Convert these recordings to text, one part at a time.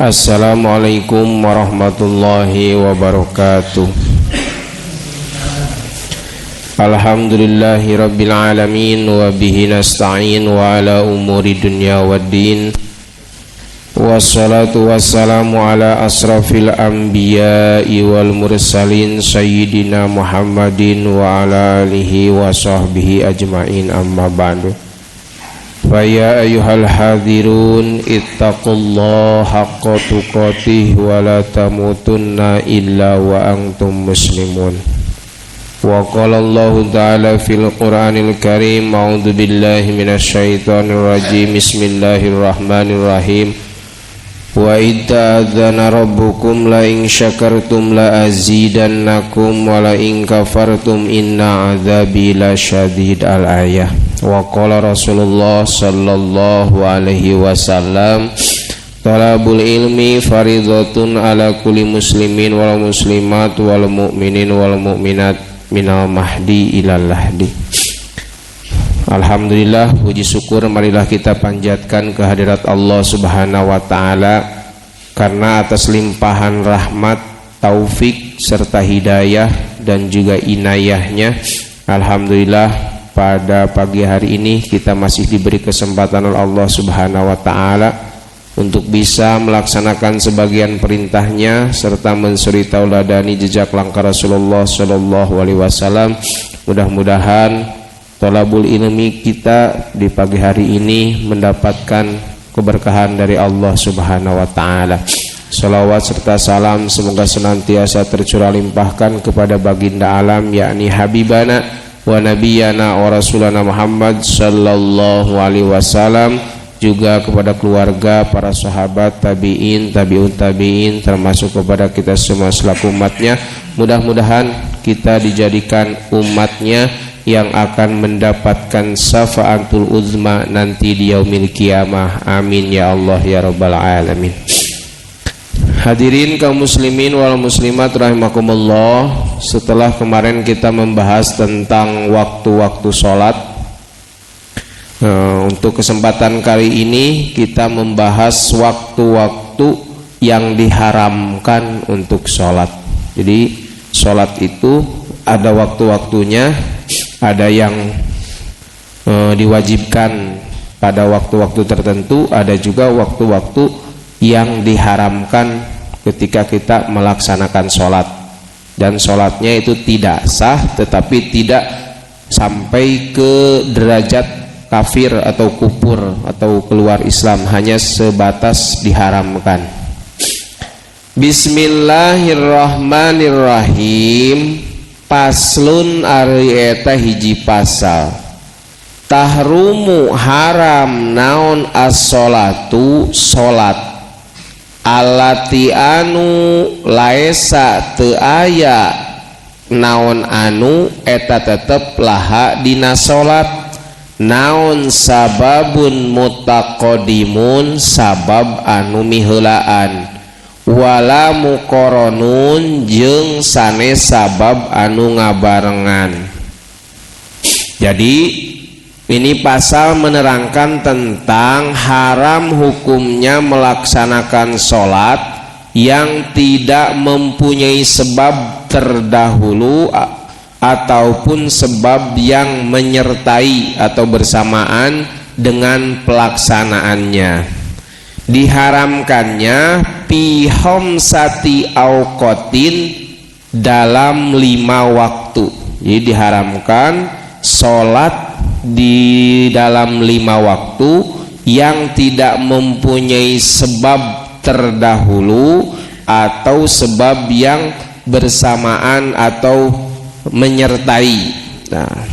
Assalamualaikum warahmatullahi wabarakatuh. Alhamdulillahi rabbil alamin wa bihi nasta'in wa ala umuri dunya waddin. Wassalatu wassalamu ala asrafil anbiya'i wal mursalin sayyidina Muhammadin wa ala alihi wa sahbihi ajma'in, amma ba'du. Faya ayyuhal hadirun ittaqullaha haqqa tuqatih wa la tamutunna illa wa antum muslimun. Wa qala Allahu ta'ala fil Qur'anil Karim, a'udzu billahi minasy syaithanir rajim. Bismillahirrahmanirrahim. Wa idza'adzana rabbukum la in syakartum la azidannakum wa la in kafartum inna 'adzabi lasyadid. Al-ayah. Wa qala Rasulullah sallallahu alaihi wasallam, talabul ilmi faridhatun ala kulli muslimin wal muslimat wal mu'minin wal mu'minat minal mahdi ilal lahdi. Alhamdulillah, puji syukur marilah kita panjatkan kehadirat Allah Subhanahu wa taala karena atas limpahan rahmat, taufik serta hidayah dan juga inayahnya. Alhamdulillah, pada pagi hari ini kita masih diberi kesempatan oleh Allah Subhanahu wa taala untuk bisa melaksanakan sebagian perintahnya serta mensuri tauladani jejak langkah Rasulullah sallallahu alaihi wasallam. Mudah-mudahan thalabul ilmi kita di pagi hari ini mendapatkan keberkahan dari Allah Subhanahu wa taala. Salawat serta salam semoga senantiasa tercurah limpahkan kepada baginda alam, yakni habibana wa nabiyana wa rasulana Muhammad sallallahu alaihi wasallam, juga kepada keluarga, para sahabat, tabi'in, tabi'un tabi'in, termasuk kepada kita semua selaku umatnya. Mudah-mudahan kita dijadikan umatnya yang akan mendapatkan syafaatul uzma nanti di yaumil qiyamah. Amin ya Allah ya rabbal alamin. Hadirin kaum muslimin wal muslimat rahimakumullah, setelah kemarin kita membahas tentang waktu-waktu sholat, untuk kesempatan kali ini kita membahas waktu-waktu yang diharamkan untuk sholat. Jadi sholat itu ada waktu-waktunya, ada yang diwajibkan pada waktu-waktu tertentu, ada juga waktu-waktu yang diharamkan ketika kita melaksanakan sholat, dan sholatnya itu tidak sah tetapi tidak sampai ke derajat kafir atau kufur atau keluar Islam, hanya sebatas diharamkan. Bismillahirrahmanirrahim. Paslun ari eta hiji pasal. Tahrumu haram naon as-sholatu sholat, alati anu laesa teu aya naon anu eta tetep laha dina salat, naon sababun mutaqaddimun sabab anu miheulaan, wala muqaranun jeung sanes sabab anu ngabarengan. Jadi ini pasal menerangkan tentang haram hukumnya melaksanakan sholat yang tidak mempunyai sebab terdahulu ataupun sebab yang menyertai atau bersamaan dengan pelaksanaannya. Diharamkannya pihomsati auqatin, dalam 5 waktu. Jadi diharamkan sholat di dalam 5 waktu yang tidak mempunyai sebab terdahulu atau sebab yang bersamaan atau menyertai. Nah,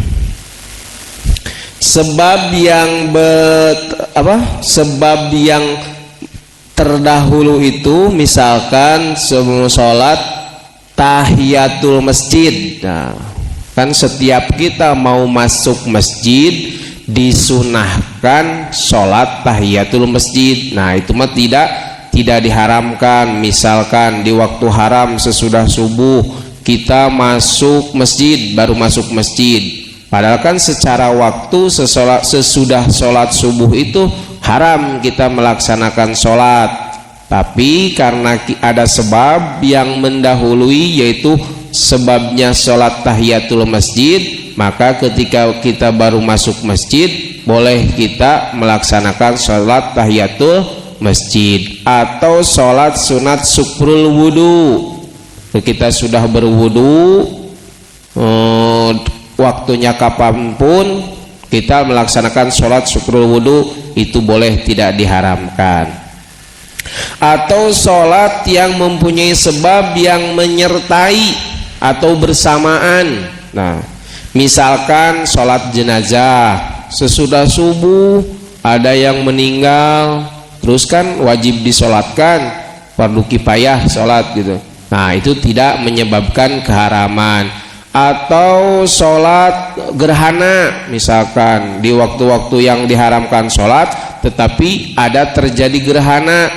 sebab yang sebab yang terdahulu itu misalkan sebelum sholat tahiyatul masjid. Nah, kan setiap kita mau masuk masjid disunahkan sholat tahiyatul masjid. Nah itu mah tidak diharamkan. Misalkan di waktu haram sesudah subuh kita masuk masjid, baru masuk masjid, padahal kan secara waktu sesudah sholat subuh itu haram kita melaksanakan sholat. Tapi karena ada sebab yang mendahului, yaitu sebabnya sholat tahiyatul masjid, maka ketika kita baru masuk masjid boleh kita melaksanakan sholat tahiyatul masjid atau sholat sunat syukrul wudu. Kita sudah berwudu, waktunya kapanpun kita melaksanakan sholat syukrul wudu, itu boleh, tidak diharamkan. Atau sholat yang mempunyai sebab yang menyertai atau bersamaan. Nah, misalkan sholat jenazah sesudah subuh ada yang meninggal, terus kan wajib disolatkan, fardu kifayah sholat gitu. Nah, itu tidak menyebabkan keharaman. Atau sholat gerhana, misalkan di waktu-waktu yang diharamkan sholat tetapi ada terjadi gerhana,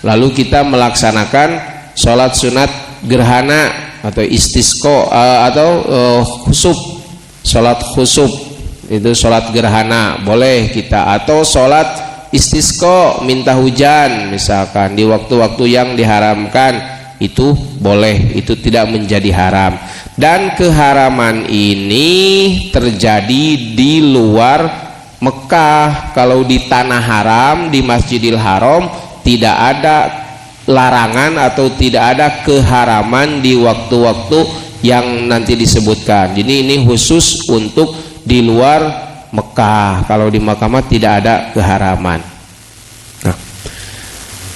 lalu kita melaksanakan sholat sunat gerhana atau istisqa atau khusuf, sholat khusuf, itu sholat gerhana boleh kita. Atau sholat istisqa, minta hujan misalkan di waktu-waktu yang diharamkan, itu boleh, itu tidak menjadi haram. Dan keharaman ini terjadi di luar Mekah. Kalau di tanah haram, di Masjidil Haram, tidak ada larangan atau tidak ada keharaman di waktu-waktu yang nanti disebutkan. Jadi ini khusus untuk di luar Mekah. Kalau di Mekah tidak ada keharaman. Nah,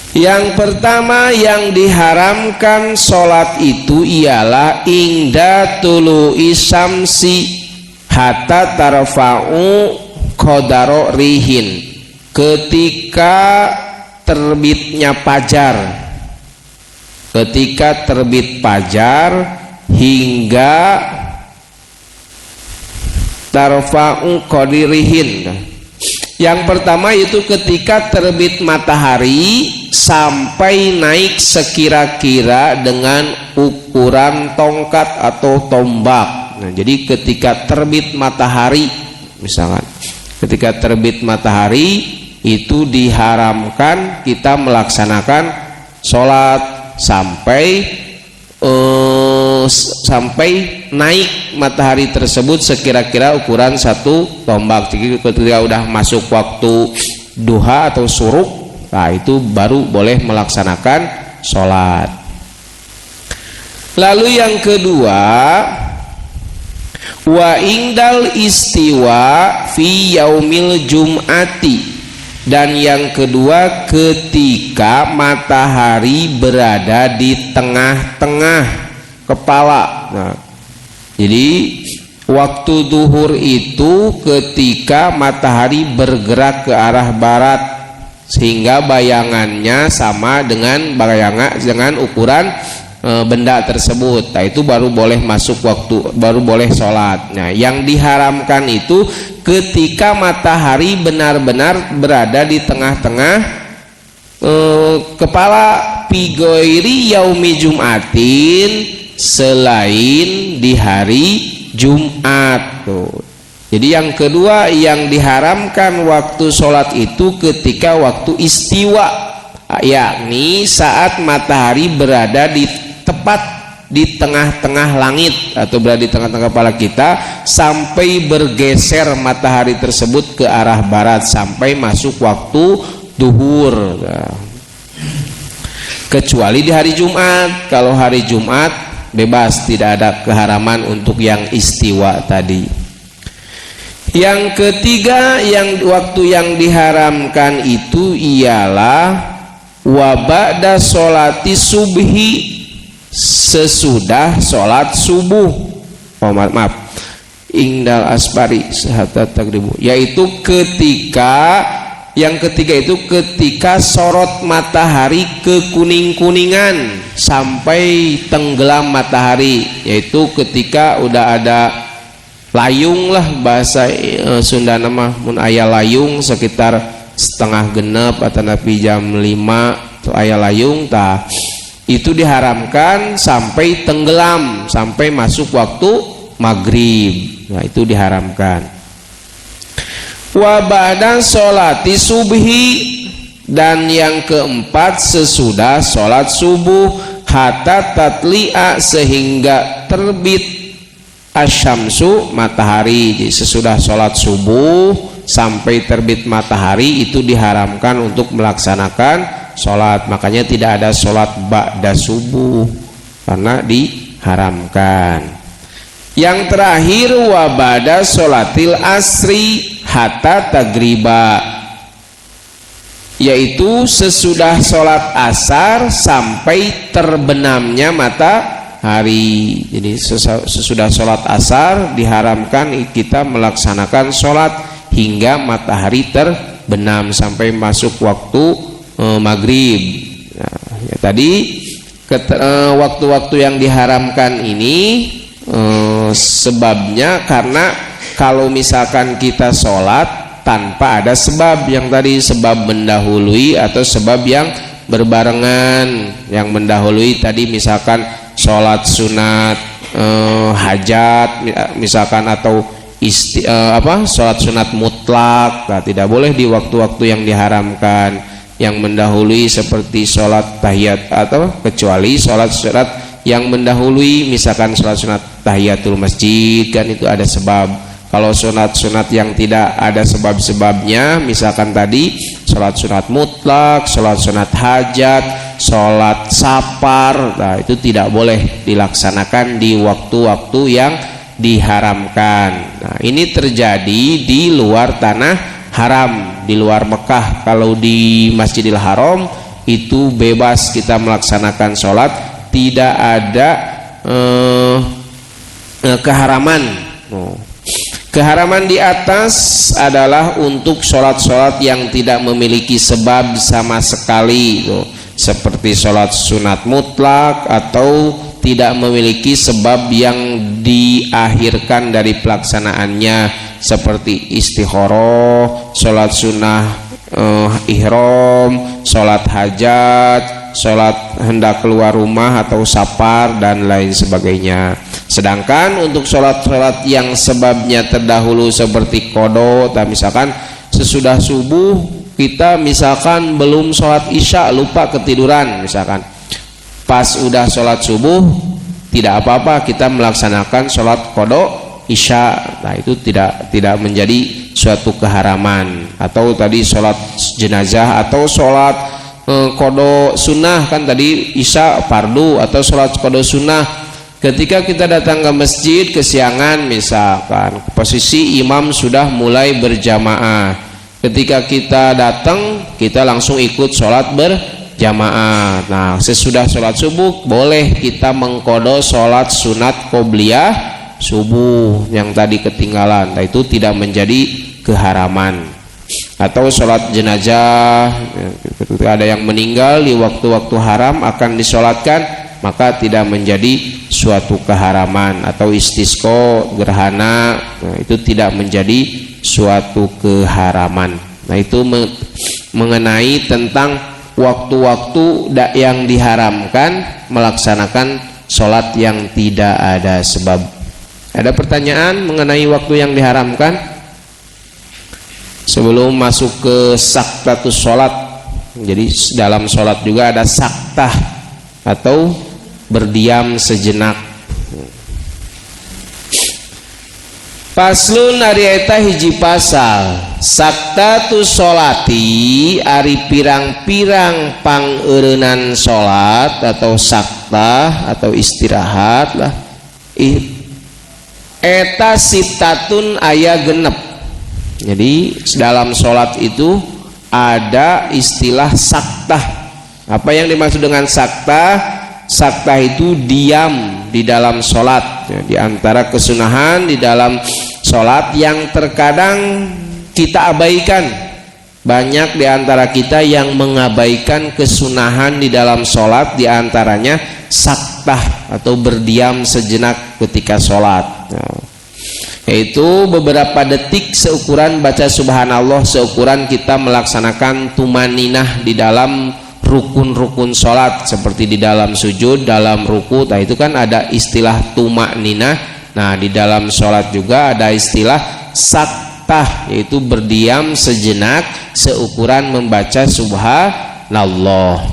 yang pertama yang diharamkan sholat itu ialah ingda tulu'i syamsi hatta tarfa'u qadaro rihin, ketika terbitnya fajar, ketika terbit fajar hingga tarfa'u qadirihin. Yang pertama itu ketika terbit matahari sampai naik sekira-kira dengan ukuran tongkat atau tombak. Nah, jadi ketika terbit matahari, misalkan ketika terbit matahari itu diharamkan kita melaksanakan sholat sampai naik matahari tersebut sekira-kira ukuran satu tombak. Jadi ketika udah masuk waktu duha atau suruk, nah itu baru boleh melaksanakan sholat. Lalu yang kedua, wa ingdal istiwa fi yaumil jum'ati, dan yang kedua ketika matahari berada di tengah-tengah kepala. Nah, jadi waktu duhur itu ketika matahari bergerak ke arah barat sehingga bayangannya sama dengan ukuran benda tersebut. Nah, itu baru boleh masuk waktu, baru boleh sholat. Nah, yang diharamkan itu ketika matahari benar-benar berada di tengah-tengah kepala, pigoiri yaumi jum'atin, selain di hari Jumat. Tuh. Jadi yang kedua yang diharamkan waktu sholat itu ketika waktu istiwa, yakni saat matahari berada di tepat di tengah-tengah langit atau berada di tengah-tengah kepala kita sampai bergeser matahari tersebut ke arah barat sampai masuk waktu duhur. Nah, kecuali di hari Jumat. Kalau hari Jumat bebas, tidak ada keharaman untuk yang istiwa tadi. Yang ketiga yang waktu yang diharamkan itu ialah wa ba'da sholati subhi, sesudah sholat subuh. Maaf, ingdal asbari hatta tagribu, yaitu ketika yang ketiga itu ketika sorot matahari kekuning-kuningan sampai tenggelam matahari, yaitu ketika udah ada layung lah, bahasa Sunda nama mun aya layung sekitar setengah genep atau napi jam 5 tuh aya layung tah, itu diharamkan sampai tenggelam sampai masuk waktu maghrib. Nah, itu diharamkan. Wa ba'da sholati subhi, Dan yang keempat sesudah sholat subuh hatta tatli'a sehingga terbit asyamsu matahari. Jadi sesudah sholat subuh sampai terbit matahari itu diharamkan untuk melaksanakan sholat. Makanya tidak ada sholat ba'da subuh karena diharamkan. Yang terakhir wa ba'da sholatil asri hatta tagriba, yaitu sesudah sholat asar sampai terbenamnya matahari. Jadi sesudah sholat asar diharamkan kita melaksanakan sholat hingga matahari terbenam sampai masuk waktu maghrib. Nah, ya, tadi waktu-waktu yang diharamkan ini sebabnya karena kalau misalkan kita sholat tanpa ada sebab yang tadi, sebab mendahului atau sebab yang berbarengan. Yang mendahului tadi misalkan sholat sunat hajat misalkan, atau sholat sunat mutlak, nah, tidak boleh di waktu-waktu yang diharamkan. Yang mendahului seperti sholat tahiyat, atau kecuali sholat yang mendahului misalkan sholat sunat tahiyatul masjid, kan itu ada sebab. Kalau sunat-sunat yang tidak ada sebab-sebabnya, misalkan tadi sholat sunat mutlak, sholat sunat hajat, sholat safar, nah itu tidak boleh dilaksanakan di waktu-waktu yang diharamkan. Nah ini terjadi di luar tanah haram, di luar Mekah. Kalau di Masjidil Haram itu bebas kita melaksanakan sholat, tidak ada keharaman. Keharaman di atas adalah untuk sholat-sholat yang tidak memiliki sebab sama sekali, seperti sholat sunat mutlak atau tidak memiliki sebab yang diakhirkan dari pelaksanaannya, seperti istikharah, sholat sunnah ihram, sholat hajat, sholat hendak keluar rumah atau safar dan lain sebagainya. Sedangkan untuk sholat-sholat yang sebabnya terdahulu seperti qada, misalkan sesudah subuh kita misalkan belum sholat isya, lupa ketiduran misalkan, pas udah sholat subuh tidak apa-apa kita melaksanakan sholat qada isya. Nah itu tidak menjadi suatu keharaman. Atau tadi sholat jenazah atau sholat qada sunnah, kan tadi isya fardu atau sholat qada sunnah. Ketika kita datang ke masjid kesiangan misalkan, posisi imam sudah mulai berjamaah, ketika kita datang kita langsung ikut sholat berjamaah. Nah sesudah sholat subuh boleh kita mengqada sholat sunat qobliyah subuh yang tadi ketinggalan. Nah itu tidak menjadi keharaman. Atau sholat jenazah, ketika ada yang meninggal di waktu-waktu haram akan disolatkan, maka tidak menjadi suatu keharaman. Atau istisqa, gerhana, nah, itu tidak menjadi suatu keharaman. Nah itu mengenai tentang waktu-waktu yang diharamkan melaksanakan sholat yang tidak ada sebab. Ada pertanyaan mengenai waktu yang diharamkan sebelum masuk ke saktatus sholat? Jadi dalam sholat juga ada saktah atau berdiam sejenak. Paslun ari eta hiji pasal, saktatus sholati ari pirang-pirang pangeureunnan sholat atau saktah atau istirahat lah. Eta sitatun aya genep. Jadi dalam sholat itu ada istilah saktah. Apa yang dimaksud dengan saktah? Saktah itu diam di dalam sholat. Di antara kesunahan di dalam sholat yang terkadang kita abaikan. Banyak di antara kita yang mengabaikan kesunahan di dalam sholat, di antaranya saktah atau berdiam sejenak ketika sholat. Yaitu beberapa detik seukuran baca subhanallah, seukuran kita melaksanakan tumaninah di dalam rukun-rukun sholat, seperti di dalam sujud, dalam ruku. Nah itu kan ada istilah tumakninah. Nah di dalam sholat juga ada istilah saktah, yaitu berdiam sejenak seukuran membaca subhanallah.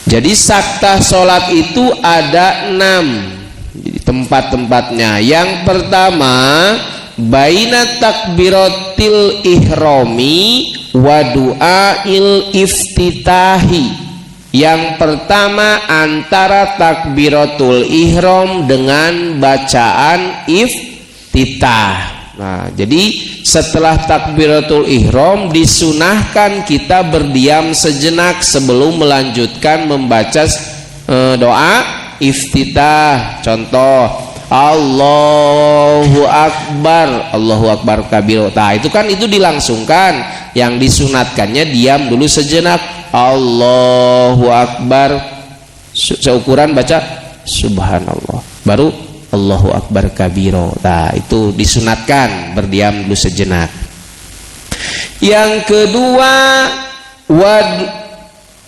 Jadi saktah sholat itu ada 6 tempat-tempatnya. Yang pertama, baina takbiratil ihrami wa du'ail iftitahi. Yang pertama antara takbiratul ihram dengan bacaan iftitah. Nah, jadi setelah takbiratul ihram disunahkan kita berdiam sejenak sebelum melanjutkan membaca doa iftitah. Contoh, Allahu Akbar, Allahu Akbar kabir. Nah, itu kan itu dilangsungkan. Yang disunatkannya diam dulu sejenak. Allahu Akbar seukuran baca subhanallah, baru Allahu Akbar kabiro. Nah, itu disunatkan berdiam dulu sejenak. Yang kedua,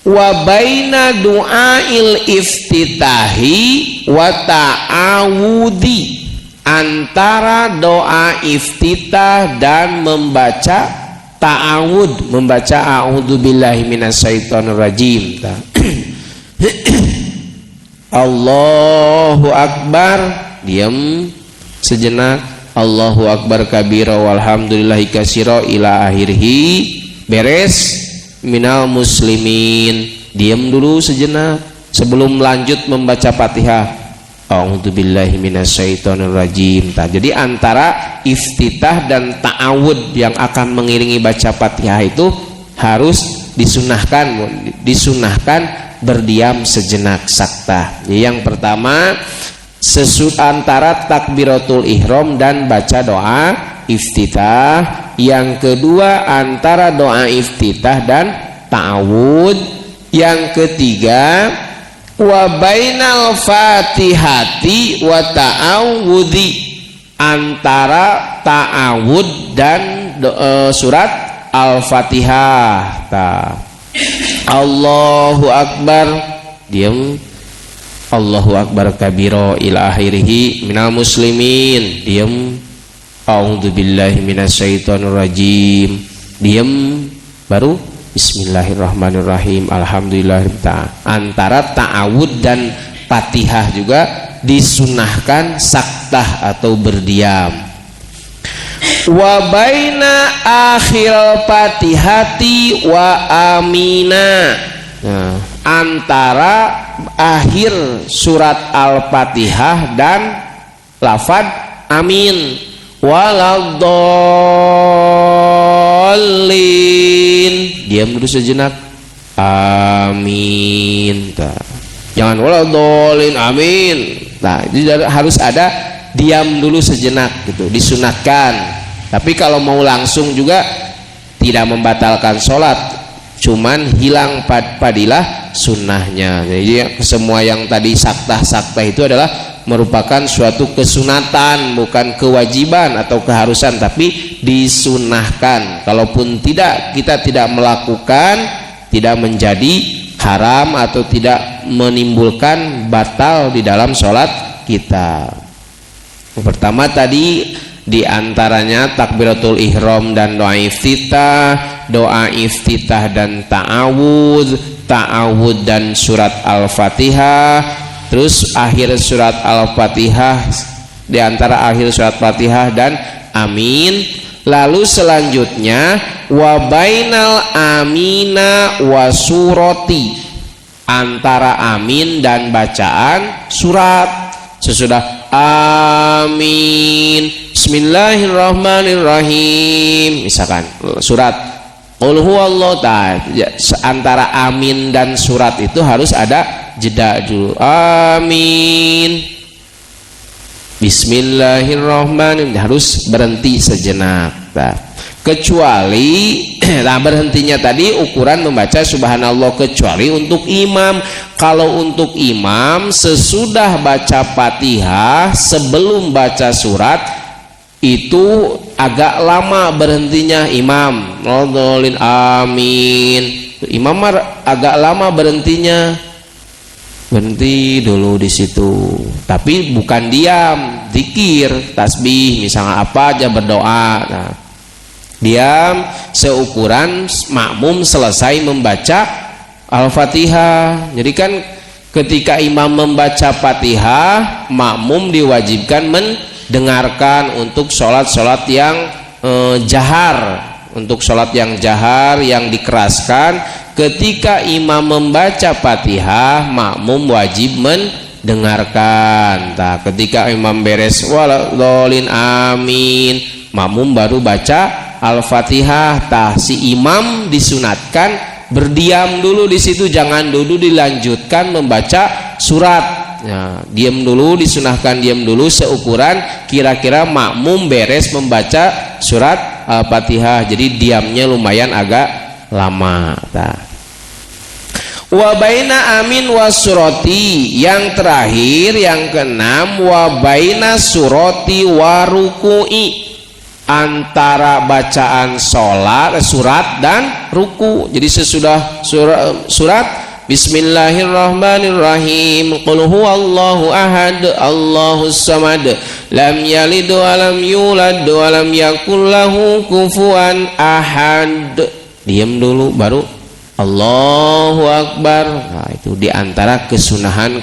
wa baina du'ail iftitahi wa ta'awudi, antara doa iftitah dan membaca ta'awud, membaca a'udzubillahi minasyaitonir rajim. Allahu Akbar, diam sejenak. Allahu Akbar kabira walhamdulillahi katsira ila akhirih. Beres minal muslimin, diam dulu sejenak sebelum lanjut membaca Fatihah. A'udzubillahi minasyaitonir rajim. Jadi antara iftitah dan ta'awud yang akan mengiringi baca Fatihah itu harus disunahkan berdiam sejenak saktah. Jadi yang pertama antara takbiratul ihram dan baca doa iftitah. Yang kedua antara doa iftitah dan ta'awud. Yang ketiga wa bainal fatihati wa ta'awudhi, antara ta'awud dan surat al-fatihah. Allahu Akbar, diam. Allahu Akbar kabiro ila akhirih minal muslimin, diam. A'udzubillahi minasyaitonir rajim, diam, baru bismillahirrahmanirrahim alhamdulillah. Antara ta'awud dan Fatihah juga disunahkan saktah atau berdiam. Wa baina akhir Fatihati wa amina, nah, antara akhir surat Al-Fatihah dan lafaz amin. Waladdallin, diam dulu sejenak. Amin. Jangan waladdallin amin. Nah, itu harus ada diam dulu sejenak gitu, disunatkan. Tapi kalau mau langsung juga tidak membatalkan sholat, cuman hilang padilah sunnahnya. Jadi semua yang tadi saktah-saktah itu adalah merupakan suatu kesunatan, bukan kewajiban atau keharusan, tapi disunahkan. Kalaupun kita tidak melakukan, tidak menjadi haram atau tidak menimbulkan batal di dalam sholat kita. Yang pertama tadi diantaranya takbiratul ihram dan doa iftitah dan ta'awud dan surat al-fatihah. Terus akhir surat al-fatihah, diantara akhir surat fatihah dan amin. Lalu selanjutnya wa bainal amina wa surati, antara amin dan bacaan surat. Sesudah amin bismillahirrahmanirrahim, misalkan surat qul huwallahu ta'ala, antara amin dan surat itu harus ada jeda dulu. Amin bismillahirrahmanirrahim, harus berhenti sejenak. Nah, kecuali berhentinya tadi ukuran membaca subhanallah, kecuali untuk imam. Kalau untuk imam sesudah baca Fatihah sebelum baca surat itu agak lama berhentinya imam. Amin, imam agak lama berhentinya. berhenti dulu di situ. Tapi bukan diam, zikir, tasbih, misalnya apa aja berdoa. Nah, diam seukuran makmum selesai membaca Al-Fatihah. Jadi kan ketika imam membaca Fatihah, makmum diwajibkan mendengarkan untuk sholat-sholat yang jahar. Untuk sholat yang jahar, yang dikeraskan, ketika imam membaca Fatihah, makmum wajib mendengarkan. Nah, ketika imam beres waladhdallin amin, makmum baru baca Al-Fatihah. Tah, si imam disunatkan berdiam dulu di situ, jangan dulu dilanjutkan membaca surat. Ya, diam dulu, disunahkan diam dulu seukuran kira-kira makmum beres membaca surat Al-Fatihah. Jadi diamnya lumayan agak lama. Nah, wa baina amin wasurati, yang terakhir yang keenam, wa baina surati wa ruku'i, antara bacaan surat dan ruku. Jadi sesudah surat Bismillahirrahmanirrahim, qul huwallahu ahad Allahus samad lam yalid wa lam yulad wa lam yakul lahu kufuwan ahad. Diam dulu baru Allahu akbar. Nah, itu diantara kesunahan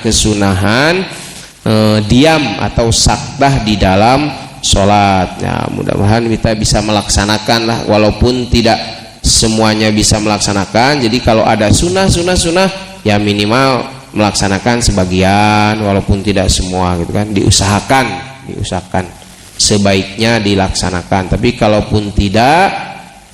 diam atau sakdah di dalam sholat. Ya, mudah-mudahan kita bisa melaksanakan lah, walaupun tidak semuanya bisa melaksanakan. Jadi kalau ada sunnah ya minimal melaksanakan sebagian, walaupun tidak semua gitu kan. Diusahakan sebaiknya dilaksanakan. Tapi kalaupun tidak,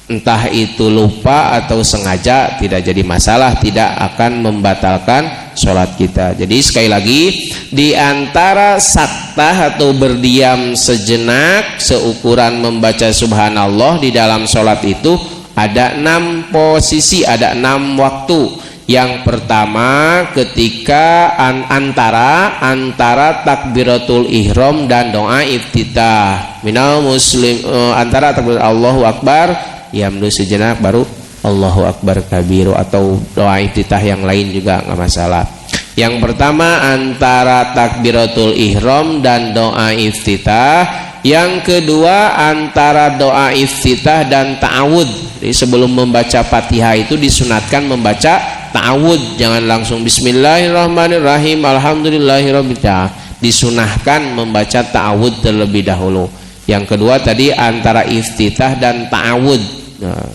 entah itu lupa atau sengaja, tidak jadi masalah, tidak akan membatalkan sholat kita. Jadi sekali lagi, di antara saktah atau berdiam sejenak seukuran membaca subhanallah di dalam sholat itu ada 6 posisi, ada 6 waktu. Yang pertama ketika antara takbiratul ihram dan doa iftitah. Minal muslim, antara takbir Allahu akbar, yamdu sejenak baru Allahu akbar kabiru, atau doa iftitah yang lain juga nggak masalah. Yang pertama antara takbiratul ihram dan doa iftitah. Yang kedua antara doa iftitah dan ta'awud. Jadi sebelum membaca Fatihah itu disunatkan membaca ta'awud, jangan langsung bismillahirrahmanirrahim alhamdulillahirabbil alamin. Disunahkan membaca ta'awud terlebih dahulu. Yang kedua tadi antara iftitah dan ta'awud. Nah,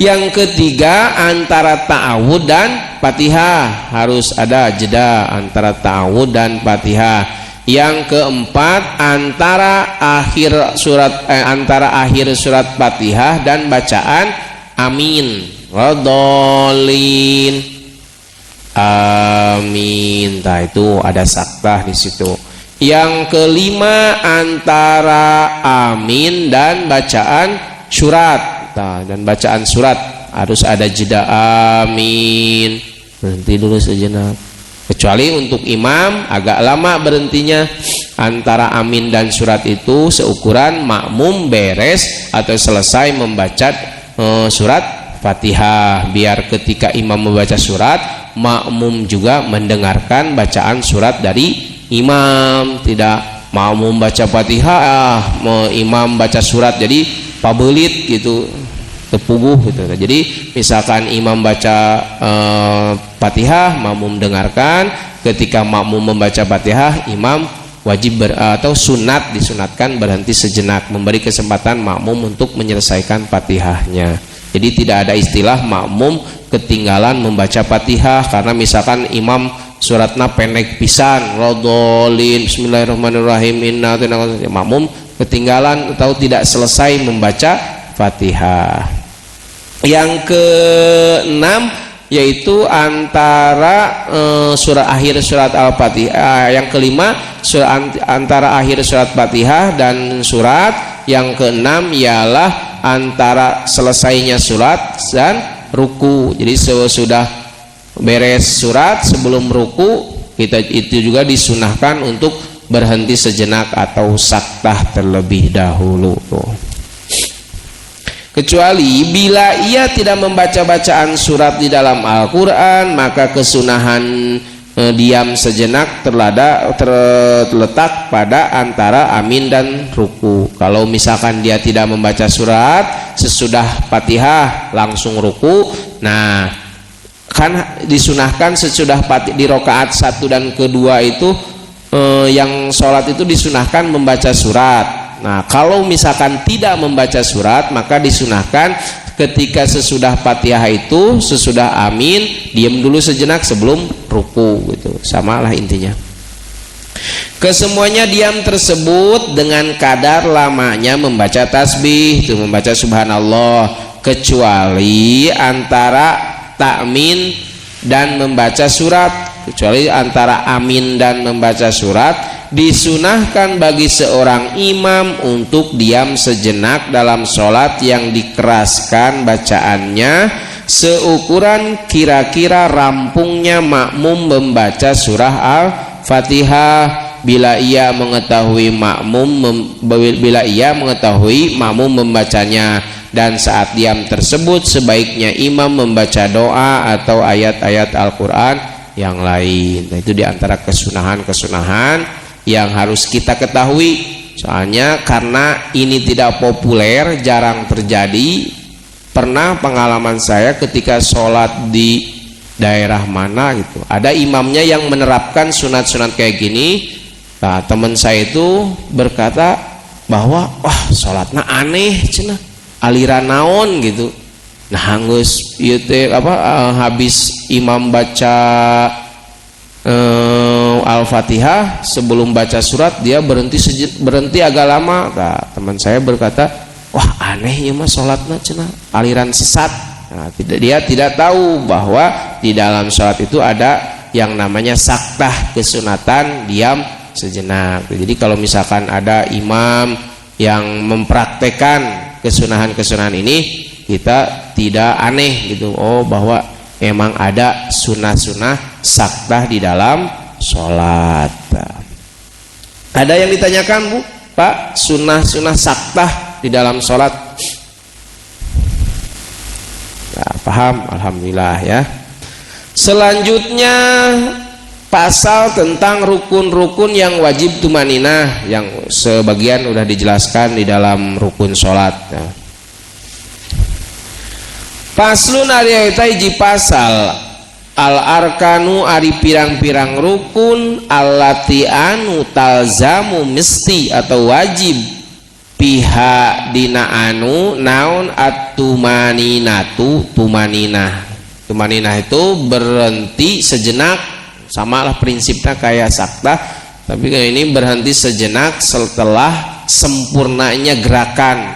yang ketiga antara ta'awud dan Fatihah, harus ada jeda antara ta'awud dan Fatihah. Yang keempat antara akhir surat Fatihah dan bacaan amin, waladhdallin amin. Nah, itu ada saktah di situ. Yang kelima antara amin dan bacaan surat. Nah, dan bacaan surat harus ada jeda amin, berhenti dulu sejenak. Kecuali untuk imam agak lama berhentinya antara amin dan surat itu seukuran makmum beres atau selesai membaca surat Fatihah, biar ketika imam membaca surat, makmum juga mendengarkan bacaan surat dari imam. Tidak makmum baca Fatihah, imam baca surat, jadi pabelit gitu, tepuguh gitu. Jadi misalkan imam baca Fatihah, makmum dengarkan. Ketika makmum membaca Fatihah, imam wajib atau sunat, disunatkan berhenti sejenak, memberi kesempatan makmum untuk menyelesaikan Fatihahnya. Jadi tidak ada istilah makmum ketinggalan membaca Fatihah, karena misalkan imam suratnya pendek pisan, waladhdallin bismillahirrahmanirrahim inna ata'inaka, makmum ketinggalan atau tidak selesai membaca Fatihah. Yang keenam yaitu antara akhir surat Al-Fatihah. Yang kelima antara akhir surat Fatihah dan surat. Yang keenam ialah antara selesainya surat dan ruku. Jadi sesudah beres surat sebelum ruku, kita itu juga disunahkan untuk berhenti sejenak atau saktah terlebih dahulu. Kecuali bila ia tidak membaca bacaan surat di dalam Al-Quran, maka kesunahan diam sejenak terletak pada antara amin dan ruku. Kalau misalkan dia tidak membaca surat sesudah Fatihah langsung ruku, nah kan disunahkan sesudah di rakaat 1 dan kedua itu yang sholat itu disunahkan membaca surat. Nah kalau misalkan tidak membaca surat maka disunahkan ketika sesudah Fatihah itu sesudah amin diam dulu sejenak sebelum ruku gitu. Samalah intinya. Kesemuanya diam tersebut dengan kadar lamanya membaca tasbih, itu membaca subhanallah, kecuali antara takmin dan membaca surat. Kecuali antara amin dan membaca surat disunahkan bagi seorang imam untuk diam sejenak dalam sholat yang dikeraskan bacaannya seukuran kira-kira rampungnya makmum membaca surah Al-Fatihah bila ia mengetahui makmum membacanya, dan saat diam tersebut sebaiknya imam membaca doa atau ayat-ayat Al-Quran yang lain. Nah, itu diantara kesunahan-kesunahan yang harus kita ketahui. Soalnya karena ini tidak populer, jarang terjadi. Pernah pengalaman saya ketika sholat di daerah mana gitu, ada imamnya yang menerapkan sunat-sunat kayak gini. Nah, teman saya itu berkata bahwa wah sholatnya aneh cenah, aliran naon gitu. Nah hangus habis imam baca Al-Fatihah sebelum baca surat dia berhenti agak lama. Nah, teman saya berkata wah anehnya mah sholatnya cenah aliran sesat. Nah, dia tidak tahu bahwa di dalam sholat itu ada yang namanya saktah, kesunatan diam sejenak. Jadi kalau misalkan ada imam yang mempraktekkan kesunahan-kesunahan ini, kita tidak aneh gitu. Oh bahwa memang ada sunnah-sunnah saktah di dalam sholat. Ada yang ditanyakan Bu, Pak, sunnah-sunnah saktah di dalam sholat? Nah, paham? Alhamdulillah ya. Selanjutnya pasal tentang rukun-rukun yang wajib tumaninah, yang sebagian udah dijelaskan di dalam rukun sholat ya. Paslun ari hiji pasal al-arkanu ari pirang-pirang rukun allati anu talzamu mesti atau wajib piha dina anu naon at-tumaninatu tumaninah. Tumaninah itu berhenti sejenak, samalah prinsipnya kayak saktah, tapi ini berhenti sejenak setelah sempurnanya gerakan.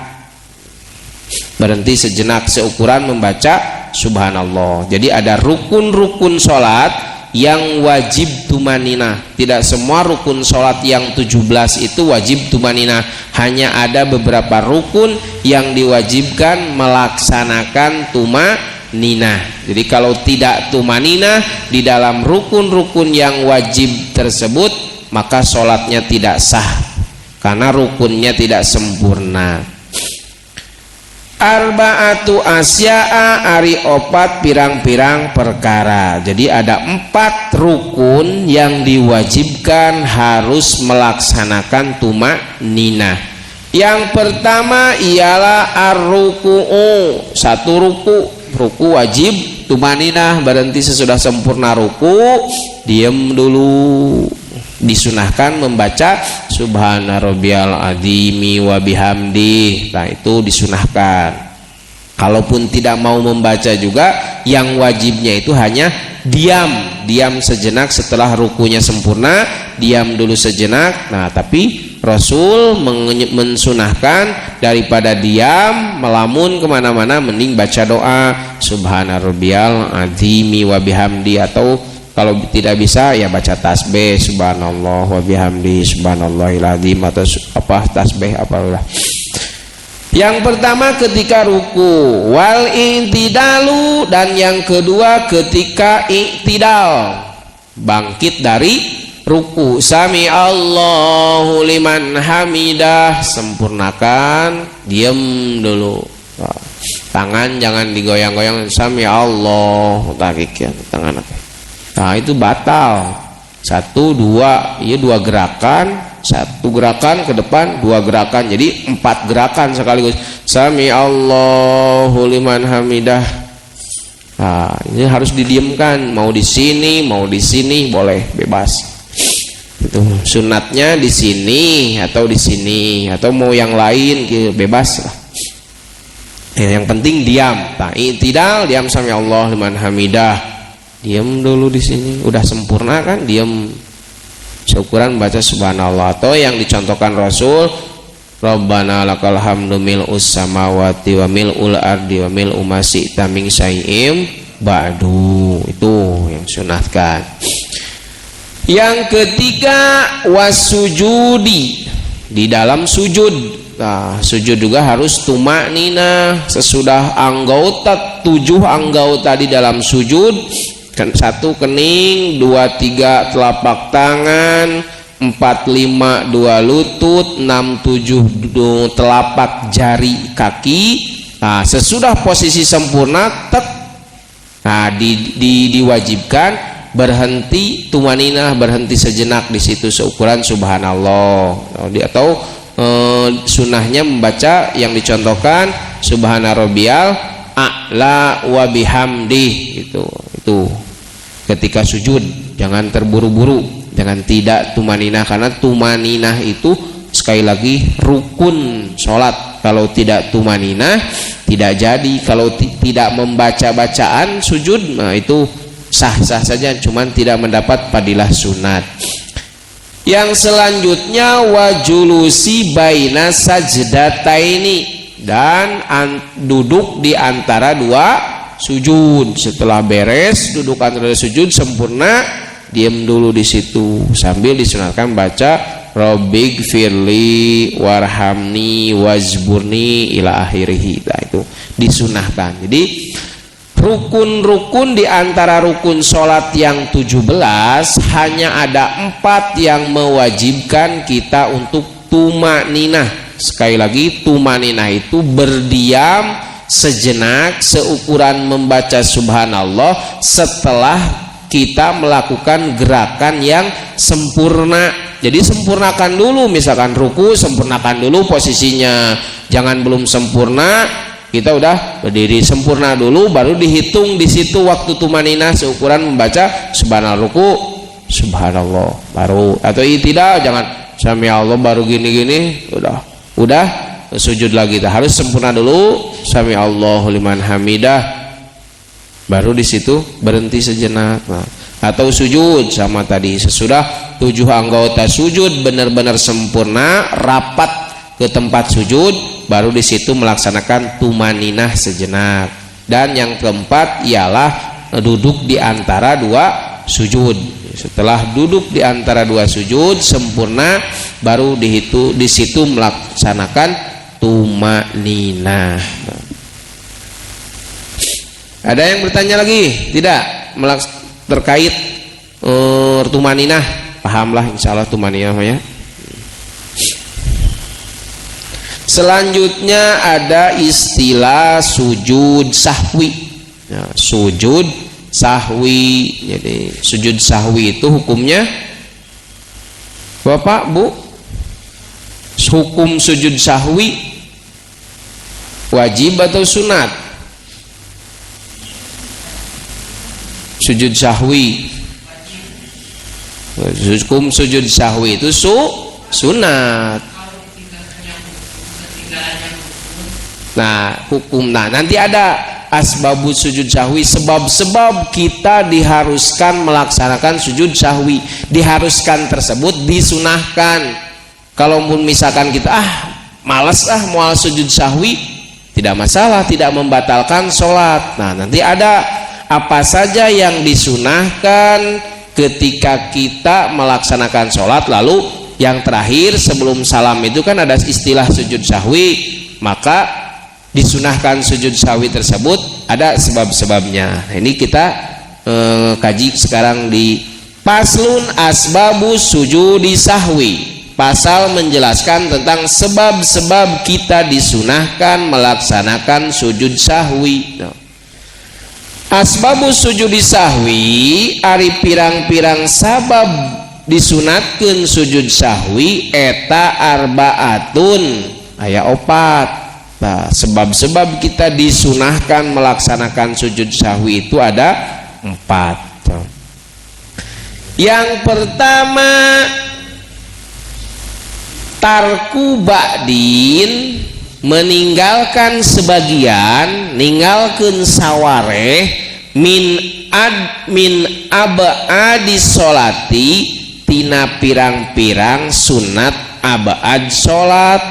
Berhenti sejenak seukuran membaca subhanallah. Jadi ada rukun-rukun sholat yang wajib tumaninah. Tidak semua rukun sholat yang 17 itu wajib tumaninah. Hanya ada beberapa rukun yang diwajibkan melaksanakan tumaninah. Jadi kalau tidak tumaninah di dalam rukun-rukun yang wajib tersebut, maka sholatnya tidak sah karena rukunnya tidak sempurna. Arba'atu asya'a ari opat pirang-pirang perkara. Jadi ada 4 rukun yang diwajibkan harus melaksanakan tumaninah. Yang pertama ialah ar-ruku'u, satu ruku wajib tumaninah, berhenti sesudah sempurna ruku, diam dulu. Disunahkan membaca subhana rabbiyal azimi wa bihamdi. Nah itu disunahkan. Kalaupun tidak mau membaca juga, yang wajibnya itu hanya diam sejenak setelah rukunya sempurna, diam dulu sejenak. Nah tapi Rasul mensunahkan daripada diam melamun kemana-mana, mending baca doa subhana rabbiyal azimi wa bihamdi, atau kalau tidak bisa ya baca tasbih subhanallah wa bihamdi subhanallahil azim, atau tasbih apalah. Yang pertama ketika ruku, wal intidalu, dan yang kedua ketika i'tidal, bangkit dari ruku. Sami Allahu liman hamidah, sempurnakan, diam dulu. Tangan jangan digoyang-goyang. Sami Allah, tarik ya tangan. Nah itu batal. 1, 2, iya 2 gerakan, 1 gerakan ke depan, 2 gerakan, jadi 4 gerakan sekaligus. Sami Allahu liman hamidah. Nah, ini harus didiamkan, mau di sini boleh, bebas. Itu sunatnya di sini atau di sini atau mau yang lain bebas lah. Yang penting diam. Nah, i'tidal, diam sami Allah liman hamidah. Diam dulu di sini, udah sempurna kan, diam. Syukuran baca subhanallah, atau yang dicontohkan Rasul, Rabbana lakal hamdu mil'us samawati wa mil'ul ardi wa mil'u ma syi'ta min syai'im ba'du. Itu yang sunatkan. Yang ketiga wasujudi, di dalam sujud. Nah, sujud juga harus tumakninah. Sesudah anggota 7 anggota di dalam sujud, 1 kening, 2, 3 telapak tangan, 4, 5 2 lutut, 6, 7 telapak jari kaki. Nah, sesudah posisi sempurna nah diwajibkan berhenti tumaninah, berhenti sejenak di situ seukuran subhanallah. Atau sunnahnya membaca yang dicontohkan subhana rabbiyal a'la wa bihamdih. Itu ketika sujud jangan terburu-buru, jangan tidak tumaninah, karena tumaninah itu sekali lagi rukun sholat. Kalau tidak tumaninah tidak jadi. Kalau tidak membaca bacaan sujud, nah itu sah-sah saja, cuman tidak mendapat fadilah sunat. Yang selanjutnya wajulusi baina sajdataini, dan duduk di antara 2 sujud. Setelah beres duduk antara sujud sempurna, diam dulu di situ sambil disunatkan baca Rabbighfirli warhamni wajburni ila akhirih. Nah, itu disunahkan. Jadi rukun-rukun di antara rukun sholat yang 17 hanya ada 4 yang mewajibkan kita untuk tumaninah. Sekali lagi, tumaninah itu berdiam sejenak seukuran membaca subhanallah setelah kita melakukan gerakan yang sempurna. Jadi sempurnakan dulu, misalkan ruku, sempurnakan dulu posisinya. Jangan belum sempurna kita udah berdiri, sempurna dulu baru dihitung di situ waktu tumaninah seukuran membaca subhanallah, ruku subhanallah baru, atau tidak jangan sami Allah baru gini-gini udah sujud lagi. Harus sempurna dulu sami Allahu liman hamidah, baru di situ berhenti sejenak. Nah, atau sujud sama tadi, sesudah 7 anggota sujud benar-benar sempurna rapat ke tempat sujud, baru di situ melaksanakan tumaninah sejenak. Dan yang keempat ialah duduk di antara 2 sujud. Setelah duduk di antara 2 sujud sempurna, baru di situ melaksanakan tumaninah. Ada yang bertanya lagi? Tidak terkait tumaninah? Pahamlah insyaallah tumaninah ya. Selanjutnya ada istilah sujud sahwi. Ya, sujud sahwi. Jadi sujud sahwi itu hukumnya, Bapak, Bu, hukum sujud sahwi wajib atau sunat? Sujud sahwi, hukum sujud sahwi itu sunat. Nah, nanti ada asbabus sujud sahwi, sebab-sebab kita diharuskan melaksanakan sujud sahwi. Diharuskan tersebut disunahkan. Kalaupun misalkan kita malas mau sujud sahwi, tidak masalah, tidak membatalkan sholat. Nah, nanti ada apa saja yang disunahkan ketika kita melaksanakan sholat. Lalu yang terakhir sebelum salam itu kan ada istilah sujud sahwi, maka disunahkan sujud sahwi tersebut ada sebab-sebabnya. Nah, ini kita kaji sekarang di Faslun Asbabus Sujudi Sahwi. Pasal menjelaskan tentang sebab-sebab kita disunahkan melaksanakan sujud sahwi. Asbabus sujudi sahwi ari pirang-pirang sabab disunatkeun sujud sahwi eta arbaatun aya opat. Nah, sebab-sebab kita disunahkan melaksanakan sujud sahwi itu ada 4. Yang pertama tarku ba'din, meninggalkan sebagian, ninggalkeun sawareh min abadi sholati tina pirang-pirang sunat abad sholat,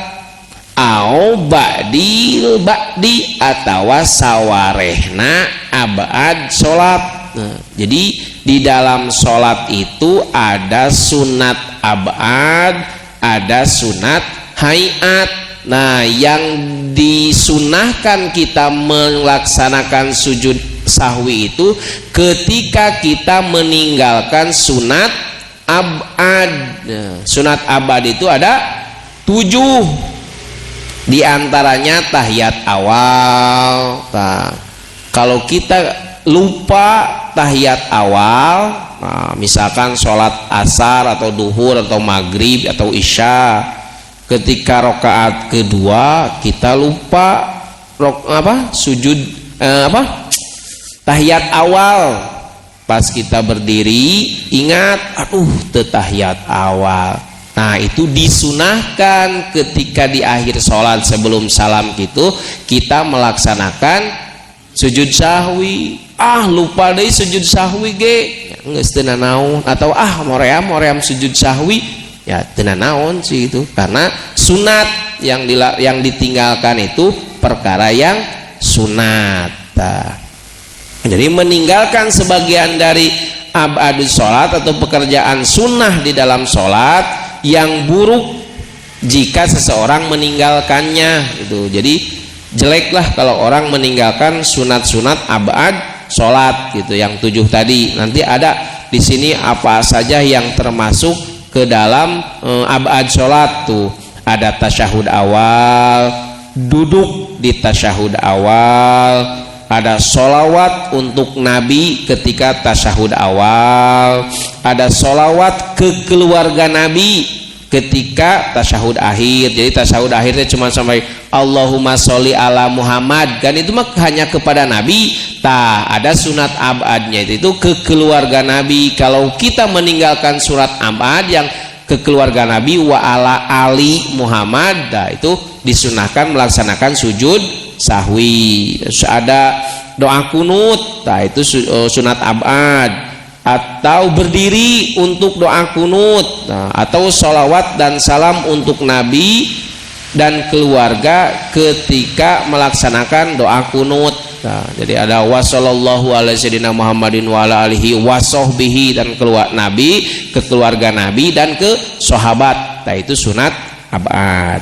au ba'dil ba'di atawa sawarehna abad sholat. Nah, jadi di dalam sholat itu ada sunat abad, ada sunat hayat. Nah, yang disunahkan kita melaksanakan sujud sahwi itu ketika kita meninggalkan sunat abad. Nah, sunat abad itu ada 7, di antaranya tahiyat awal. Nah, kalau kita lupa tahiyat awal, nah, misalkan sholat asar atau duhur atau maghrib atau isya, ketika rokaat kedua kita lupa sujud tahiyat awal, pas kita berdiri ingat tahiyat awal. Nah, itu disunahkan ketika di akhir sholat sebelum salam gitu kita melaksanakan sujud sahwi. Lupa deh sujud sahwi ge, geus teu naon, atau moream sujud sahwi ya teu naon sih itu, karena sunat yang ditinggalkan itu perkara yang sunat. Jadi meninggalkan sebagian dari abadus sholat atau pekerjaan sunnah di dalam sholat yang buruk jika seseorang meninggalkannya itu. Jadi jeleklah kalau orang meninggalkan sunat-sunat abad sholat gitu, yang 7 tadi. Nanti ada di sini apa saja yang termasuk ke dalam abad sholat tuh. Ada tasyahud awal, duduk di tasyahud awal, ada sholawat untuk Nabi ketika tasyahud awal, ada sholawat ke keluarga Nabi ketika tasyahud akhir. Jadi tasyahud akhirnya cuma sampai Allahumma sholli ala Muhammad, kan itu mah hanya kepada Nabi. Ada sunat abadnya itu ke keluarga Nabi. Kalau kita meninggalkan surat abad yang ke keluarga Nabi wa ala ali Muhammad, itu disunahkan melaksanakan sujud sahwi. Ada doa kunut, itu sunat abad, atau berdiri untuk doa kunut, atau sholawat dan salam untuk Nabi dan keluarga ketika melaksanakan doa kunut. Jadi ada wassallallahu ala sayyidina Muhammadin wa ala alihi wasahbihi, dan keluar Nabi, ke keluarga Nabi dan ke sahabat. Itu sunat abad.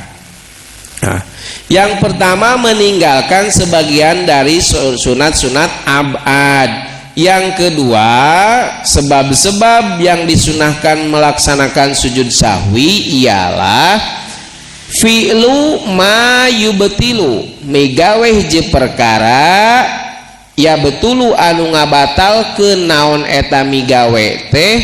Yang pertama meninggalkan sebagian dari sunat-sunat abad. Yang kedua, sebab-sebab yang disunahkan melaksanakan sujud sahwi ialah fi'lu ma yubtilu, megaweh je perkara ya betulu anu ngabatal ke naon eta migawe teh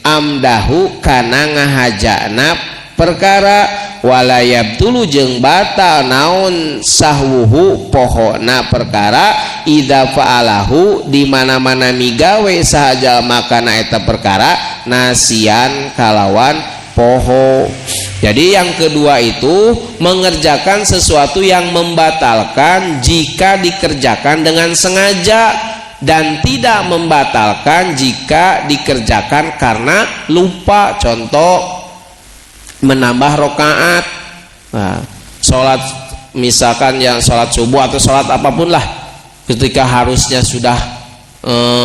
amdahu kana ngahajana perkara, walayab tulu jeung batal naon sahwuhu pohona perkara idza fa'alahu di mana-mana migawe sahaja makana eta perkara nasian kalawan poho. Jadi yang kedua itu mengerjakan sesuatu yang membatalkan jika dikerjakan dengan sengaja, dan tidak membatalkan jika dikerjakan karena lupa. Contoh menambah rokaat, sholat misalkan yang sholat subuh atau sholat apapun lah, ketika harusnya sudah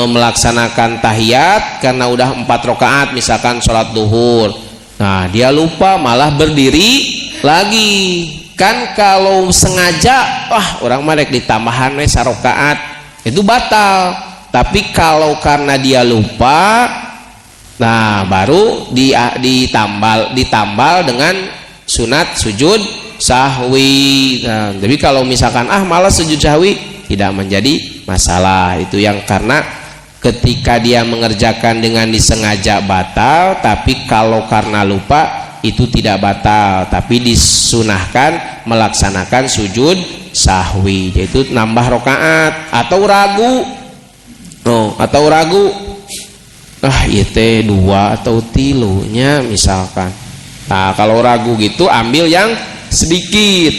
melaksanakan tahiyat karena udah 4 rokaat misalkan sholat duhur, dia lupa malah berdiri lagi. Kan kalau sengaja orang marek ditambahan sarokaat itu batal. Tapi kalau karena dia lupa, baru ditambal dengan sunat sujud sahwi. Jadi kalau misalkan malas sujud sahwi, tidak menjadi masalah. Itu yang karena ketika dia mengerjakan dengan disengaja batal, tapi kalau karena lupa itu tidak batal, tapi disunahkan melaksanakan sujud sahwi, yaitu nambah rokaat atau ragu. Atau ragu, itu 2 atau 3 misalkan. Nah kalau ragu gitu ambil yang sedikit,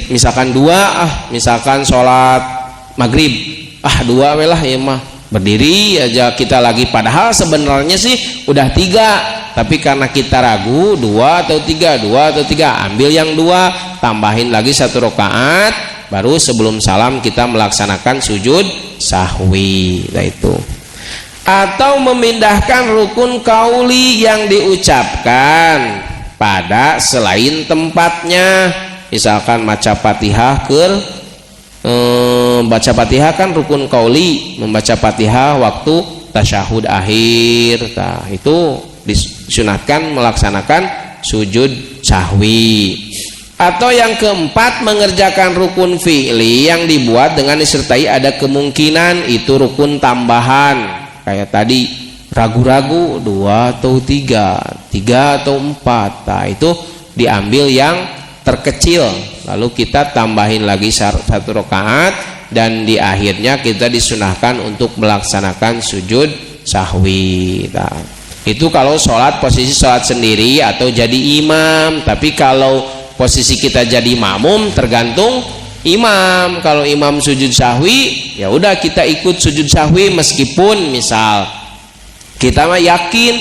misalkan 2, misalkan sholat maghrib 2 lah ya mah, berdiri aja kita lagi, padahal sebenarnya sih udah 3, tapi karena kita ragu 2 atau 3, ambil yang 2, tambahin lagi 1 rakaat, baru sebelum salam kita melaksanakan sujud sahwi. Nah itu. Atau memindahkan rukun qauli yang diucapkan pada selain tempatnya, misalkan baca Fatihah baca Fatihah kan rukun qauli, membaca Fatihah waktu tasyahud akhir. Nah itu disunatkan melaksanakan sujud sahwi. Atau yang keempat, mengerjakan rukun fi'li yang dibuat dengan disertai ada kemungkinan, itu rukun tambahan. Kayak tadi ragu-ragu 2 atau 3 atau 4. Nah itu diambil yang terkecil, lalu kita tambahin lagi 1 rakaat, dan di akhirnya kita disunahkan untuk melaksanakan sujud sahwi. Nah, itu kalau posisi sholat sendiri atau jadi imam. Tapi kalau posisi kita jadi makmum, tergantung imam. Kalau imam sujud sahwi, ya udah kita ikut sujud sahwi, meskipun misal kita mah yakin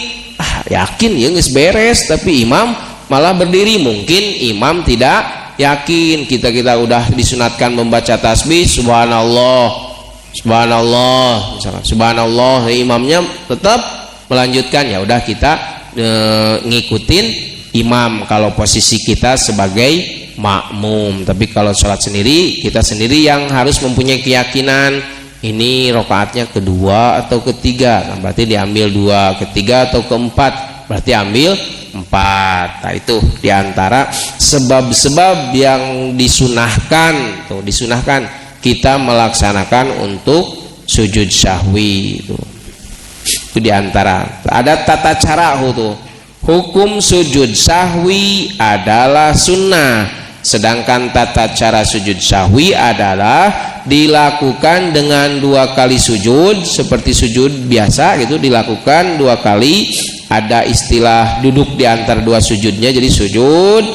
ya geus beres, tapi imam malah berdiri. Mungkin imam tidak yakin, kita udah disunatkan membaca tasbih subhanallah misalkan subhanallah, imamnya tetap melanjutkan, ya udah kita ngikutin imam kalau posisi kita sebagai makmum. Tapi kalau sholat sendiri, kita sendiri yang harus mempunyai keyakinan ini rokaatnya kedua atau ketiga. Nah, berarti diambil 2, ketiga atau keempat, berarti ambil 4. Nah itu diantara sebab-sebab yang disunahkan kita melaksanakan untuk sujud sahwi. Itu diantara ada tata cara itu. Hukum sujud sahwi adalah sunnah, sedangkan tata cara sujud sahwi adalah dilakukan dengan 2 kali sujud, seperti sujud biasa gitu, dilakukan 2 kali. Ada istilah duduk di antara 2 sujudnya, jadi sujud,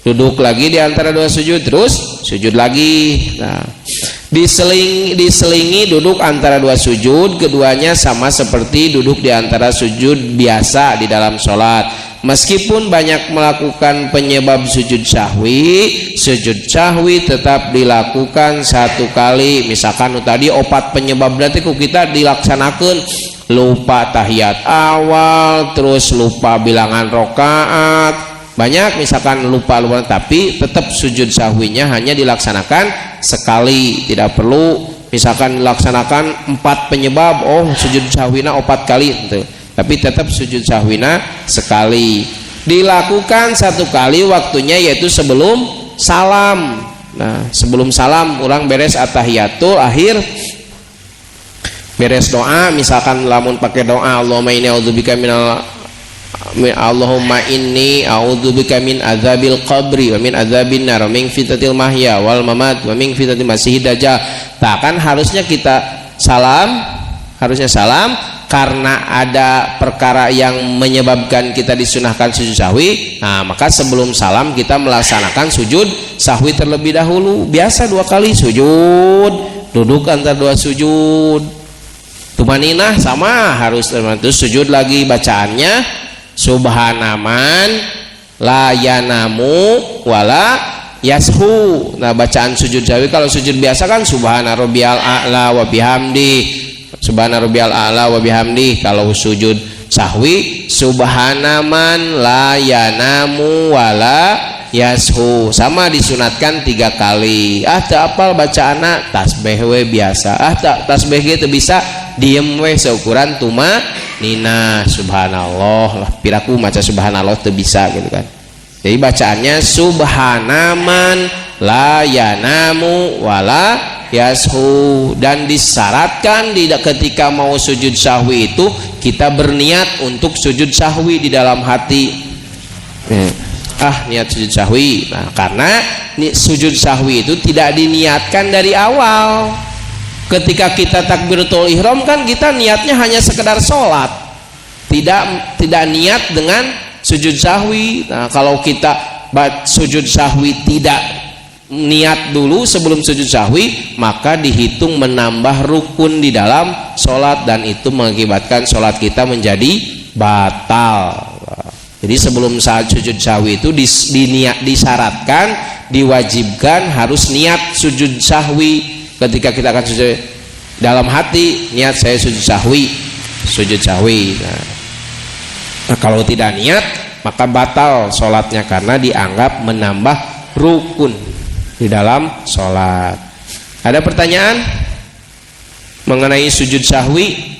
duduk lagi di antara 2 sujud, terus sujud lagi. Nah, diselingi duduk antara 2 sujud, keduanya sama seperti duduk di antara sujud biasa di dalam sholat. Meskipun banyak melakukan penyebab sujud sahwi tetap dilakukan 1 kali. Misalkan tadi 4 penyebab, berarti kita dilaksanakan lupa tahiyat awal, terus lupa bilangan rokaat, banyak misalkan lupa, tapi tetap sujud sahwinya hanya dilaksanakan sekali, tidak perlu misalkan dilaksanakan 4 penyebab, sujud sahwina 4 kali gitu. Tapi tetap sujud sahwina sekali, dilakukan 1 kali waktunya, yaitu sebelum salam. Nah sebelum salam orang beres at-tahiyatul akhir, beres doa, misalkan lamun pakai doa Allahumma inni a'udzubika min azabil qabri wa min azabin nar wa min fitnatil mahya wal mamat wa min fitnatil masiihid dajjal. Tak kan harusnya salam karena ada perkara yang menyebabkan kita disunahkan sujud sahwi. Nah maka sebelum salam kita melaksanakan sujud sahwi terlebih dahulu. Biasa 2 kali sujud, duduk antara 2 sujud, tumaninah sama harus, terus sujud lagi, bacaannya subhanaman la yanamu wala yashu. Nah bacaan sujud sahwi kalau sujud biasa kan subhana rabbiyal a'la wa bihamdi, subhana rabbiyal a'la wa bihamdi. Kalau sujud sahwi subhanaman la yanamu wala yashu, sama disunatkan 3 kali. Tak apal bacaana tasbih we biasa, tak tasbih gitu bisa diem we seukuran tuma nina subhanallah lah, piraku maca subhanallah itu bisa gitu kan. Jadi bacaannya subhanaman la yanamu wala yashu, dan disyaratkan ketika mau sujud sahwi itu kita berniat untuk sujud sahwi di dalam hati. Niat sujud sahwi. Nah, karena sujud sahwi itu tidak diniatkan dari awal. Ketika kita takbiratul ihram kan kita niatnya hanya sekedar sholat, tidak niat dengan sujud sahwi. Nah, kalau kita sujud sahwi tidak niat dulu sebelum sujud sahwi, maka dihitung menambah rukun di dalam sholat, dan itu mengakibatkan sholat kita menjadi batal. Jadi sebelum saat sujud sahwi itu disyaratkan, diwajibkan harus niat sujud sahwi. Ketika kita akan sujud dalam hati, niat saya sujud sahwi. Nah, kalau tidak niat maka batal sholatnya karena dianggap menambah rukun di dalam sholat. Ada pertanyaan mengenai sujud sahwi?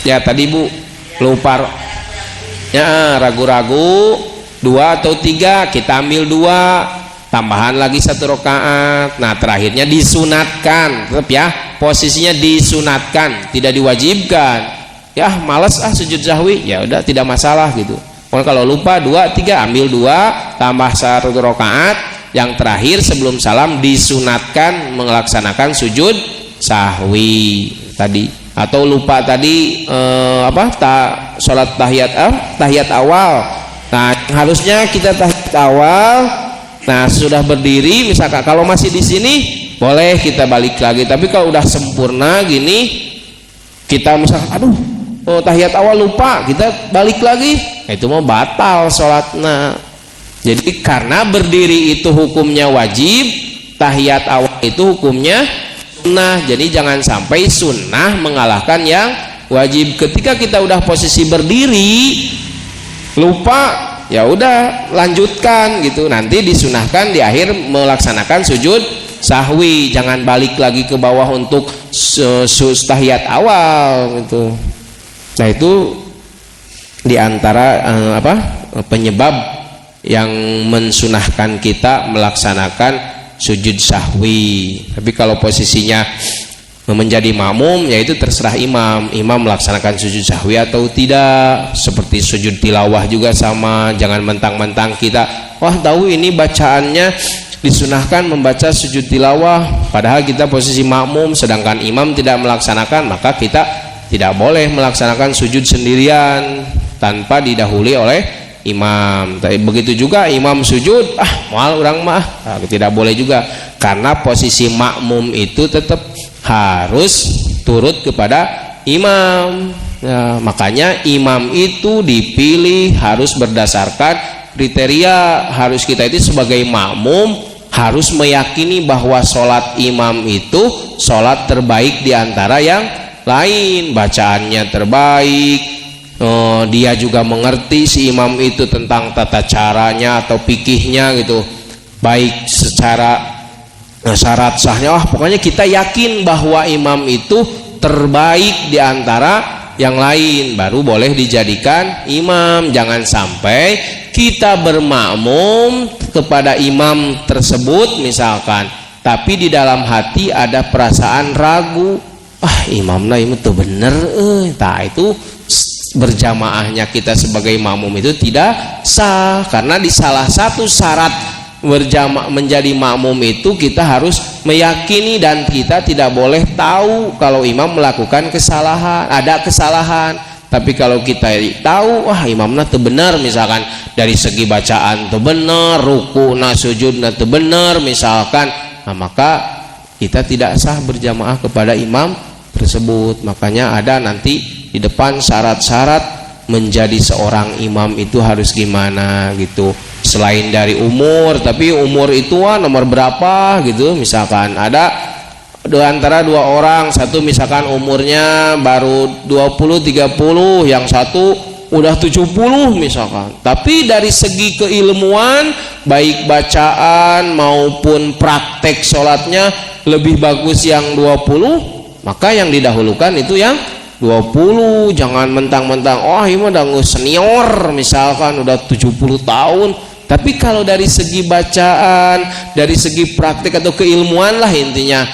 Ya tadi Bu lupa ya, ragu-ragu 2 atau 3, kita ambil 2, tambahan lagi 1 rakaat. Nah terakhirnya disunatkan, tetap ya posisinya disunatkan, tidak diwajibkan. Ya males sujud sahwi, ya udah tidak masalah gitu. Kalau lupa 2, 3, ambil 2 tambah 1 rakaat, yang terakhir sebelum salam disunatkan melaksanakan sujud sahwi tadi. Atau lupa tadi sholat tahiyat awal. Nah harusnya kita tahiyat awal, nah sudah berdiri misalkan, kalau masih di sini boleh kita balik lagi, tapi kalau udah sempurna gini kita misalkan tahiyat awal lupa, kita balik lagi, itu mau batal sholatnya. Jadi karena berdiri itu hukumnya wajib, tahiyat awal itu hukumnya sunnah. Jadi jangan sampai sunnah mengalahkan yang wajib. Ketika kita udah posisi berdiri lupa, ya udah lanjutkan gitu, nanti disunahkan di akhir melaksanakan sujud sahwi, jangan balik lagi ke bawah untuk tahiyat awal gitu. Nah itu diantara penyebab yang mensunahkan kita melaksanakan sujud sahwi. Tapi kalau posisinya menjadi makmum, yaitu terserah imam melaksanakan sujud sahwi atau tidak. Seperti sujud tilawah juga sama, jangan mentang-mentang kita tahu ini bacaannya disunahkan membaca sujud tilawah, padahal kita posisi makmum sedangkan imam tidak melaksanakan, maka kita tidak boleh melaksanakan sujud sendirian tanpa didahului oleh imam. Tapi begitu juga imam sujud, moal orang mah, tidak boleh juga, karena posisi makmum itu tetap harus turut kepada imam. Ya, makanya imam itu dipilih harus berdasarkan kriteria. Harus kita itu sebagai makmum harus meyakini bahwa sholat imam itu sholat terbaik di antara yang lain, bacaannya terbaik, dia juga mengerti si imam itu tentang tata caranya atau fikihnya gitu, baik secara syarat sahnya. Pokoknya kita yakin bahwa imam itu terbaik di antara yang lain, baru boleh dijadikan imam. Jangan sampai kita bermakmum kepada imam tersebut misalkan, tapi di dalam hati ada perasaan ragu, imamnya itu bener, itu berjamaahnya kita sebagai makmum itu tidak sah. Karena di salah satu syarat menjadi makmum itu kita harus meyakini, dan kita tidak boleh tahu kalau imam melakukan kesalahan, ada kesalahan. Tapi kalau kita tahu imamnya itu benar, misalkan dari segi bacaan itu benar, ruku sujudnya itu benar misalkan, maka kita tidak sah berjamaah kepada imam tersebut. Makanya ada nanti di depan syarat-syarat menjadi seorang imam itu harus gimana gitu. Selain dari umur, tapi umur itu nomor berapa gitu. Misalkan ada antara 2 orang, satu misalkan umurnya baru 20-30, yang satu udah 70 misalkan. Tapi dari segi keilmuan, baik bacaan maupun praktek sholatnya lebih bagus yang 20, maka yang didahulukan itu yang 20, jangan mentang-mentang oh ini udah senior misalkan udah 70 tahun. Tapi kalau dari segi bacaan, dari segi praktik atau keilmuan lah intinya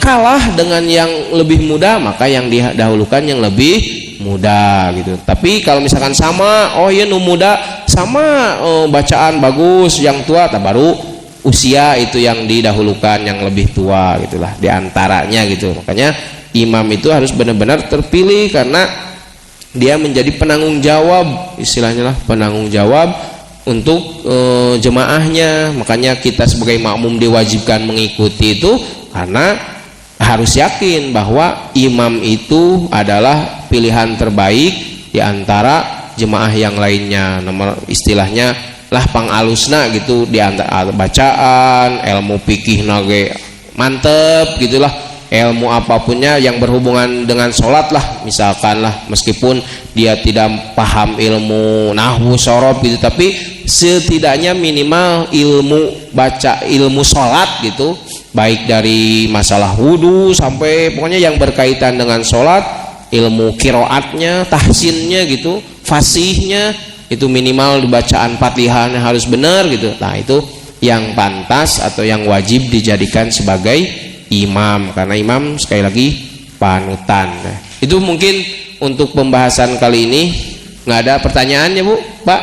kalah dengan yang lebih muda, maka yang didahulukan yang lebih muda gitu. Tapi kalau misalkan sama, oh iya nu muda sama bacaan bagus, yang tua tak baru usia itu yang didahulukan yang lebih tua gitulah diantaranya gitu. Makanya imam itu harus benar-benar terpilih karena dia menjadi penanggung jawab, istilahnya lah penanggung jawab untuk jemaahnya. Makanya kita sebagai makmum diwajibkan mengikuti itu karena harus yakin bahwa imam itu adalah pilihan terbaik di antara jemaah yang lainnya. Nomor istilahnya lah pangalusna gitu, di antara bacaan, ilmu fikih nage mantep gitulah, ilmu apapunnya yang berhubungan dengan sholat lah misalkan lah, meskipun dia tidak paham ilmu nahwu sorob gitu, tapi setidaknya minimal ilmu baca, ilmu sholat gitu, baik dari masalah wudhu sampai pokoknya yang berkaitan dengan sholat, ilmu kiroatnya, tahsinnya gitu, fasihnya itu minimal bacaan Fatihahnya harus benar gitu. Nah itu yang pantas atau yang wajib dijadikan sebagai imam, karena imam sekali lagi panutan. Nah, itu mungkin untuk pembahasan kali ini. Nggak ada pertanyaan ya Bu, Pak?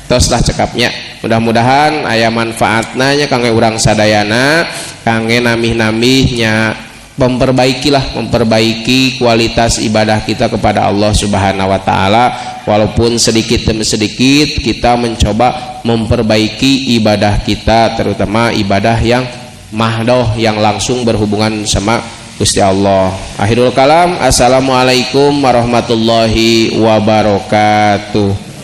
Toslah cekapnya. Mudah-mudahan aya manfaatnya kangge urang sadayana, kangge namih-namihnya, memperbaiki kualitas ibadah kita kepada Allah Subhanahu wa taala. Walaupun sedikit demi sedikit kita mencoba memperbaiki ibadah kita, terutama ibadah yang mahdoh, yang langsung berhubungan sama Gusti Allah. Akhirul kalam, assalamualaikum warahmatullahi wabarakatuh.